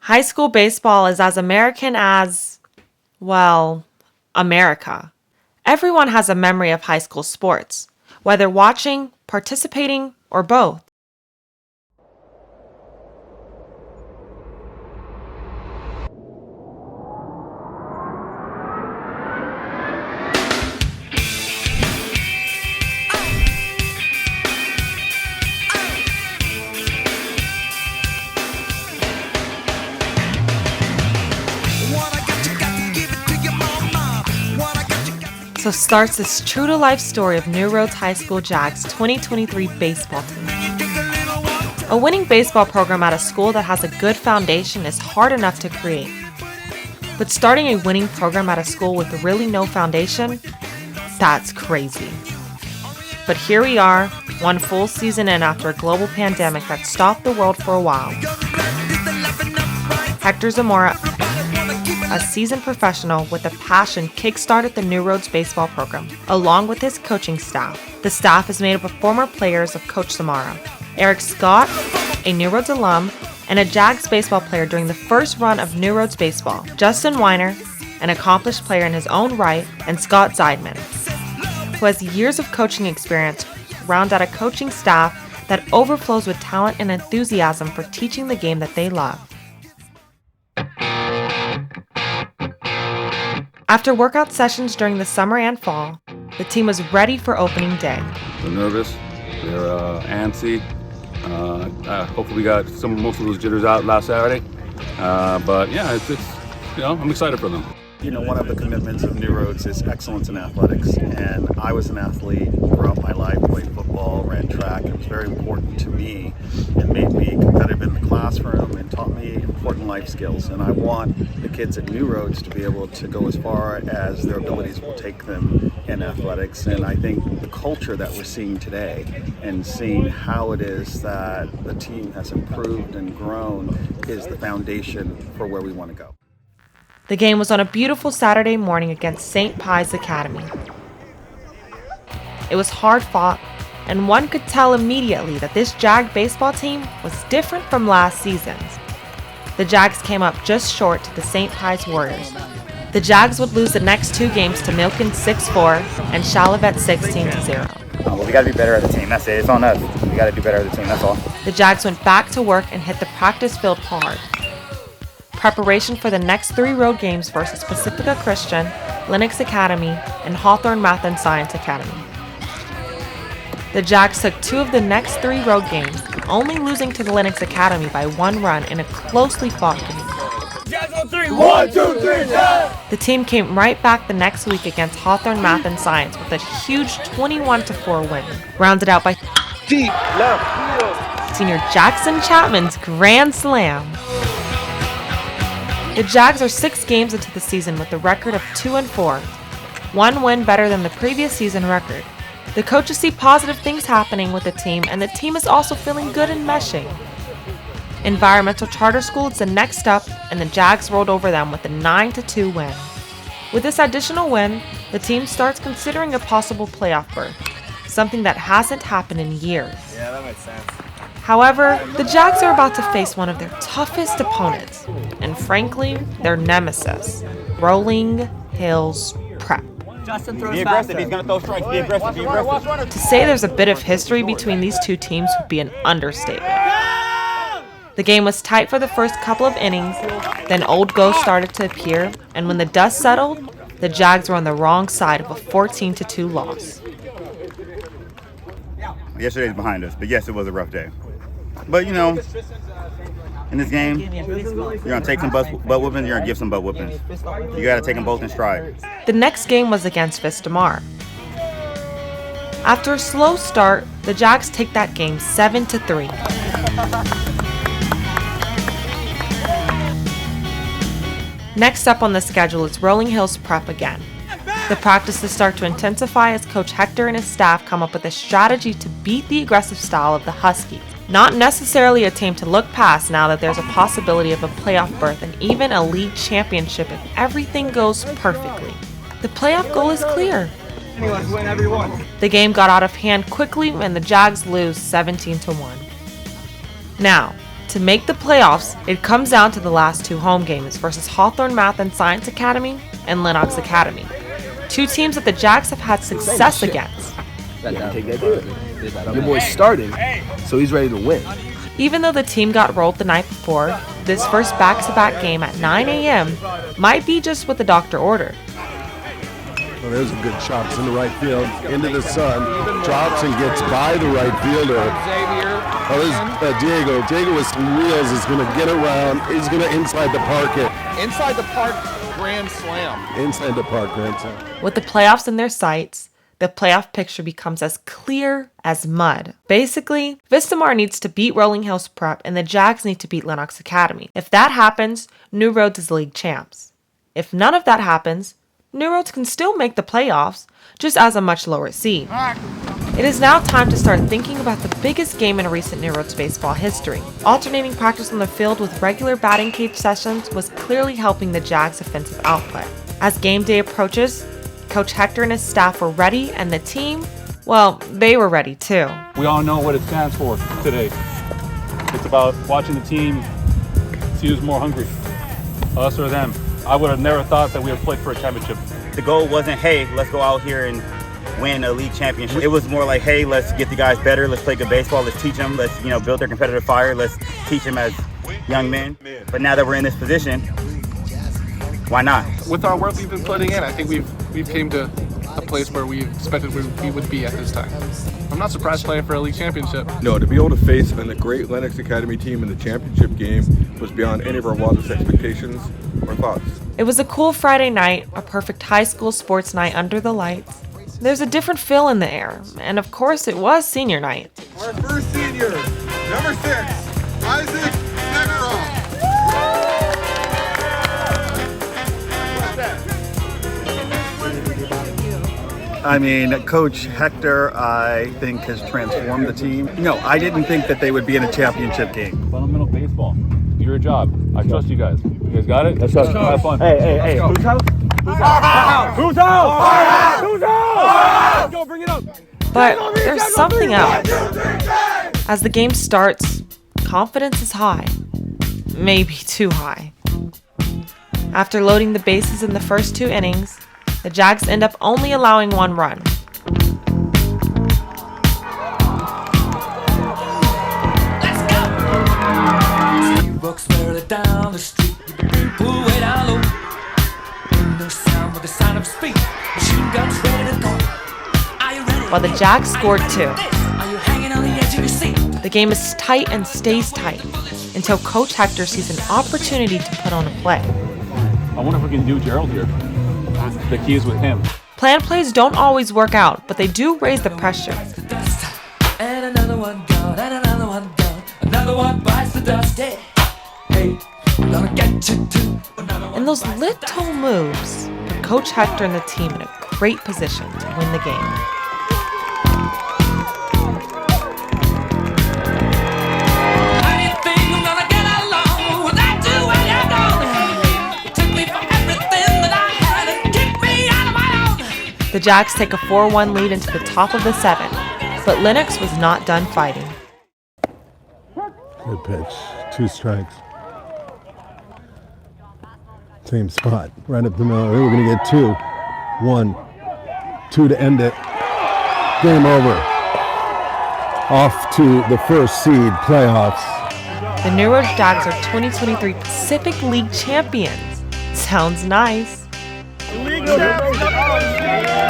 High school baseball is as American as, well, America. Everyone has a memory of high school sports, whether watching, participating, or both. So starts this true-to-life story of New Roads High School Jags 2023 baseball team. A winning baseball program at a school that has a good foundation is hard enough to create. But starting a winning program at a school with really no foundation, that's crazy. But here we are, one full season in after a global pandemic that stopped the world for a while. Hector Zamora, a seasoned professional with a passion, kickstarted the New Roads baseball program, along with his coaching staff. The staff is made up of former players of Coach Zamora, Eric Scott, a New Roads alum, and a Jags baseball player during the first run of New Roads baseball, Justin Weiner, an accomplished player in his own right, and Scott Zeidman, who has years of coaching experience, round out a coaching staff that overflows with talent and enthusiasm for teaching the game that they love. After workout sessions during the summer and fall, the team was ready for opening day. We're nervous, we're antsy. Hopefully we got most of those jitters out last Saturday. But yeah, I'm excited for them. One of the commitments of New Roads is excellence in athletics, and I was an athlete throughout my life, played football, ran track. It was very important to me and made me competitive in the classroom and taught me important life skills. And I want the kids at New Roads to be able to go as far as their abilities will take them in athletics. And I think the culture that we're seeing today and seeing how it is that the team has improved and grown is the foundation for where we want to go. The game was on a beautiful Saturday morning against St. Pius Academy. It was hard fought, and one could tell immediately that this Jag baseball team was different from last season's. The Jags came up just short to the St. Pius Warriors. The Jags would lose the next two games to Milken 6-4 and Shalavet 16-0. We got to be better as a team. That's it. It's on us. We got to do better as a team. That's all. The Jags went back to work and hit the practice field hard. Preparation for the next three road games versus Pacifica Christian, Lennox Academy, and Hawthorne Math and Science Academy. The Jags took two of the next three road games, only losing to the Lennox Academy by one run in a closely fought game. Jags on three. 1, 2, 3, yeah! The team came right back the next week against Hawthorne Math and Science with a huge 21-4 win, rounded out by Deep left field. senior Jackson Chapman's grand slam. The Jags are 6 games into the season with a record of 2-4, one win better than the previous season record. The coaches see positive things happening with the team, and the team is also feeling good and meshing. Environmental Charter School is the next up, and the Jags rolled over them with a 9-2 win. With this additional win, the team starts considering a possible playoff berth, something that hasn't happened in years. Yeah, that makes sense. However, the Jags are about to face one of their toughest opponents, and frankly, their nemesis, Rolling Hills Prep. Justin throws Be aggressive. He's going to throw strikes. Be aggressive. Be aggressive. To say there's a bit of history between these two teams would be an understatement. The game was tight for the first couple of innings, then old ghosts started to appear, and when the dust settled, the Jags were on the wrong side of a 14-2 loss. Yesterday's behind us, but yes, it was a rough day. But, in this game, you're going to take some butt whoopings, you're going to give some butt whoopings. You got to take them both in stride. The next game was against Vistamar. After a slow start, the Jags take that game 7-3. Next up on the schedule is Rolling Hills Prep again. The practices start to intensify as Coach Hector and his staff come up with a strategy to beat the aggressive style of the Huskies. Not necessarily a team to look past now that there's a possibility of a playoff berth and even a league championship if everything goes perfectly. The playoff goal is clear. Win every one. The game got out of hand quickly and the Jags lose 17-1. Now, To make the playoffs, it comes down to the last two home games versus Hawthorne Math and Science Academy and Lennox Academy. Two teams that the Jags have had success against. Your boy's starting, so he's ready to win. Even though the team got rolled the night before, this first back-to-back game at 9 a.m. might be just what the doctor ordered. Well, there's a good shot. It's in the right field, into the sun. Drops and gets by the right fielder. Oh, there's Diego. Diego with some wheels is going to get around. He's going to inside the park it. Inside the park, grand slam. Inside the park, grand slam. With the playoffs in their sights, the playoff picture becomes as clear as mud. Basically, Vistamar needs to beat Rolling Hills Prep and the Jags need to beat Lennox Academy. If that happens, New Roads is league champs. If none of that happens, New Roads can still make the playoffs, just as a much lower seed. It is now time to start thinking about the biggest game in recent New Roads baseball history. Alternating practice on the field with regular batting cage sessions was clearly helping the Jags' offensive output. As game day approaches, Coach Hector and his staff were ready, and the team, well, they were ready too. We all know what it stands for today. It's about watching the team see who's more hungry, us or them. I would have never thought that we would play for a championship. The goal wasn't, hey, let's go out here and win a league championship. It was more like, hey, let's get the guys better. Let's play good baseball. Let's teach them. Let's, build their competitive fire. Let's teach them as young men. But now that we're in this position, why not? With our work we've been putting in, I think we've came to a place where we expected we would be at this time. I'm not surprised playing for a league championship. No, to be able to face the great Lennox Academy team in the championship game was beyond any of our wildest expectations or thoughts. It was a cool Friday night, a perfect high school sports night under the lights. There's a different feel in the air, and of course it was senior night. Our first senior, number 6, Isaac Neveroff. I mean, Coach Hector, I think, has transformed the team. No, I didn't think that they would be in a championship game. Fundamental baseball. Do your job. I trust you guys. You guys got it? Let's go. Have fun. Hey. Who's out? Who's out? Who's out? Who's out? Let's go, bring it up. But there's something else. As the game starts, confidence is high. Maybe too high. After loading the bases in the first 2 innings, the Jags end up only allowing 1 run. Let's go! Rocks barely down the street, pull way down low. No sound but the sound of speed. Machine guns ready to go. Are you ready? While the Jags scored 2. Are you hanging on the edge of your seat? The game is tight and stays tight until Coach Hector sees an opportunity to put on a play. I wonder if we can do Gerald here. The key is with him. Planned plays don't always work out, but they do raise the pressure. And another one gone, and another one gone. Another one bites the dust. Hey, I'm gonna get you too. And those little moves put Coach Hector and the team in a great position to win the game. The Jags take a 4-1 lead into the top of the 7th, but Lennox was not done fighting. Good pitch. 2 strikes. Same spot. Right up the middle. We're going to get 2. 1, 2 to end it. Game over. Off to the first seed playoffs. The New Roads Jags are 2023 Pacific League champions. Sounds nice.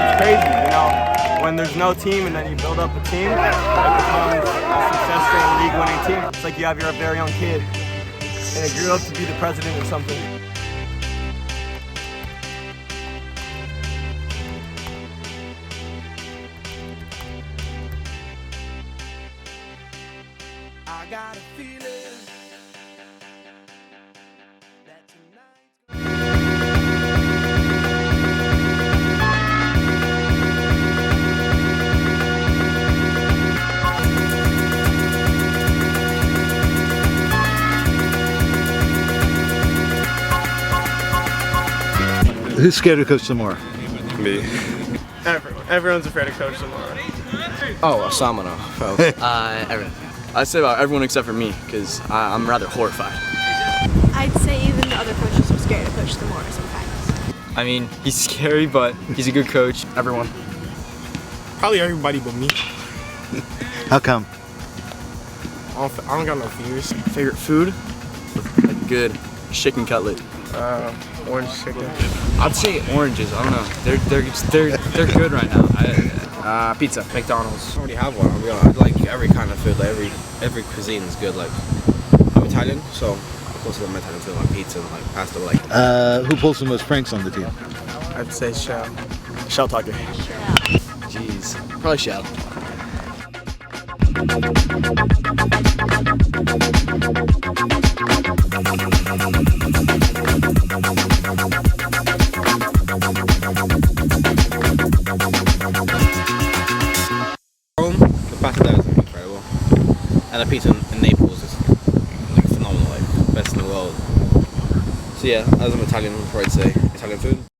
It's crazy, when there's no team and then you build up a team, it becomes a successful league-winning team. It's like you have your very own kid, and it grew up to be the president or something. I got a feeling that tonight. Who's scared of Coach Zamora? Me. Everyone's afraid of Coach tomorrow. Oh, Samano. Everyone. I'd say about everyone except for me, because I'm rather horrified. I'd say even the other coaches are scared to coach Zamora sometimes. I mean, he's scary, but he's a good coach. Everyone. Probably everybody but me. How come? I don't got no fears. Favorite food? Like good chicken cutlet. Orange chicken. I'd say oranges. I don't know. They're good right now. Pizza. McDonald's. I already have one. I like every kind of food. Like every cuisine is good. Like I'm Italian, so of course I'm Italian food, like pizza and like pasta. Like Who pulls the most pranks on the team? I'd say Shell. Shell Tucker. Jeez. Probably Shell. the pasta there is incredible, and the pizza in Naples is like phenomenal, like best in the world. So yeah, as an Italian, I'd probably say Italian food.